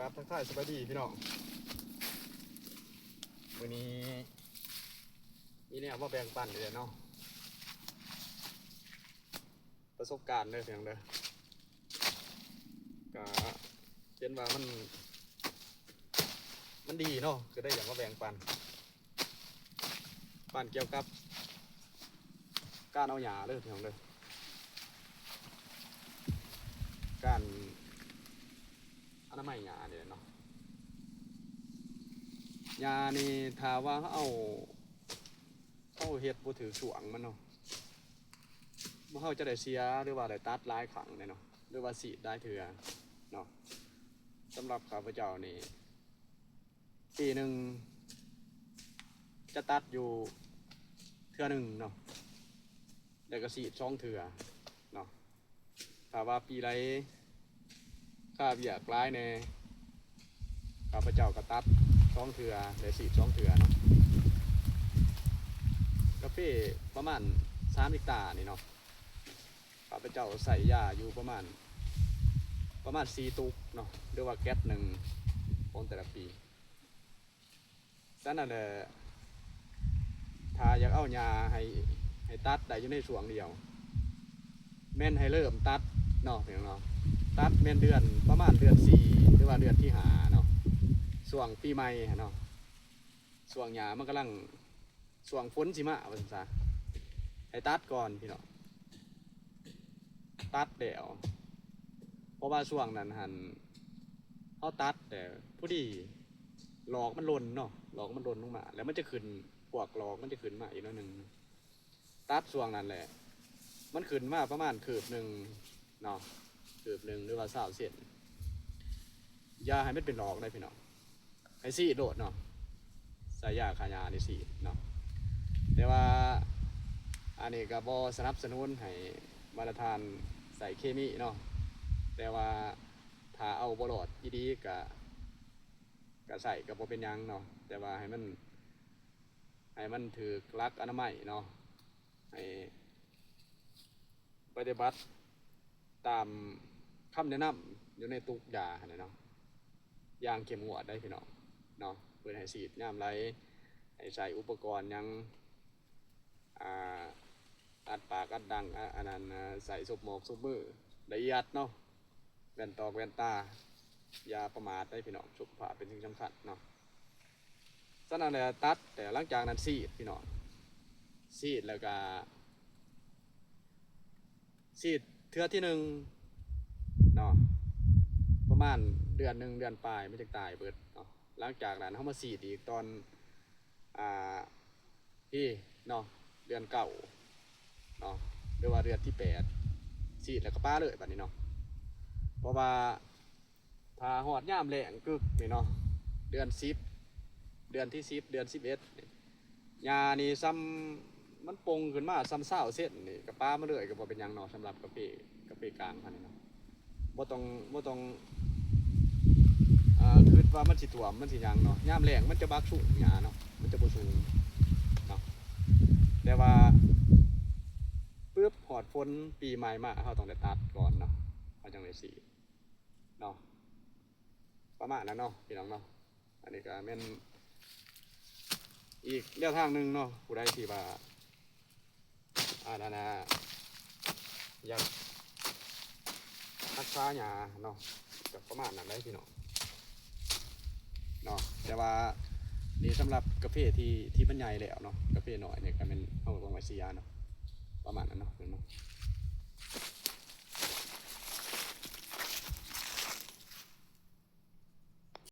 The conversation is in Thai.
ครับทักทายสวัสดีพี่น้องวันนี้มีเนี่ยมาแบ่งปันเลยเนาะประสบการณ์เลยเพียงเด้อก็เป็นว่ามันดีเนาะก็ได้อย่างมาแบ่งปันเกี่ยวกับการเอาหญ้าเลยเพียงเด้อการอนามัยหญ้าเนี่ยเนาะหญ้านี่ถ้าว่าเอาเฮ็ดบ่ถือสวงมันเนาะบ่เขาจะได้เสียหรือว่าได้ตัดหลายครั้งเนาะหรือว่าสีดได้เถื่อเนาะสำหรับข้าพเจ้านี่ปีหนึ่งจะตัดอยู่เทื่อหนึ่งเนาะแล้วก็สีด2 เทื่อเนาะถ้าว่าปีไรข้าเบียกร้ายในข้าพเจ้าก็ตัด2 เทื่อและสีด2 เทื่อเนาะกาแฟประมาณ3 ลิตรนี่เนาะข้าพเจ้าใส่ยาอยู่ประมาณ4 ตุกเนาะหรือว่าแก๊สหนึ่งของแต่ละปีฉะนั้นถ้าอยากเอายาให้ตัดได้อยู่ในช่วงเดียวแม่นให้เริ่มตัดเนาะเพียงเนาะตัดแม่นเดือนประมาณเดือน4หรือว่าเดือนที่5เนาะช่วงปีใหม่เนาะช่วงหญ้ามันกำลังช่วงฝนสิมาว่าซั่นซะให้ตัดก่อนพี่เนาะตัดแล้วเพราะว่าช่วงนั้นหันเขาตัดแต่ผู้ดีหลอกมันหล่นเนาะหลอกมันหล่นลงมาแล้วมันจะขึ้นพวกหลอกมันจะขึ้นมาอีกหนึ่งตัดช่วงนั้นแหละมันขึ้นมาประมาณคืบหนึ่งเนาะคืบหนึ่งหรือว่า20 เซนยาให้มันเป็นหลอกได้พี่เนาะให้สีโดดเนาะใส่ยาขายาในสีเนาะแต่ว่าอันนี้ก็บ่สนับสนุนให้มาตรฐานใส่เคมีเนาะแต่ว่าถ้าเอาบลอดดีๆก็ใส่ก็บ่เป็นยังเนาะแต่ว่าให้มันถือลักอนามัยเนาะให้ปฏิบัติตามคำแนะนำอยู่ในตุกยาเนาะอย่างเข้มงวดได้พี่น้องเนาะเพื่อให้ฉีดย่ำไรให้ใส่อุปกรณ์ยังอัดปากอัดดังอันนั้นใส่ซุบหมอกซุบมือละเอียดเนาะแว่นตอกแว่นตาอย่าประมาทได้พี่น้องสุขภาพเป็นสิ่งสำคัญเนาะฉะนั้นเลยตัดแต่หลังจากนั้นซีดพี่น้องซีดแล้วก็ซีดเทื่อที่1เนาะประมาณเดือน1 เดือนปลายไม่จะตายเบิดเนาะหลังจากนั้นเขามาซีดอีกตอนพี่เนาะเดือน9เนาะหรือว่าเดือนที่8ซีดแล้วก็ป้าเลยแบบนี้เนาะเพราะว่าถ้าหอดย่ามแรงกึกนี่เนาะเดือน10 เดือนที่10 เดือน11ยานี่ซ้ำมันปงขึ้นมาซ้ำ20 เส้นนี่กับป้ามาเลยก็บ่เป็นยังเนาะสำหรับกาแฟกลางพันนี่เนาะบ่ต้องคือว่ามันสิถ่วมมันสิยังเนาะย่ามแรงมันจะบักสูงหญ้าเนาะมันจะบ่สูงเนาะแต่ว่าปึ๊บหอดฝนปีใหม่มาเขาต้องได้ตัดก่อนเนาะเขาจังได้สีเนาะประมาณนั้นเนาะพี่น้องเนาะอันนี้ก็แม่นอีกแนวทางหนึ่งเนาะผู้ใดที่ว่าอยากรักษาหญ้าเนาะก็ประมาณนั้นได้พี่น้องเนาะแต่ว่านี่สำหรับกาแฟที่มันใหญ่แล้วเนาะกาแฟหน่อยเนี่ยก็เป็นเอาลงไว้สียาเนาะประมาณนั้นเนาะ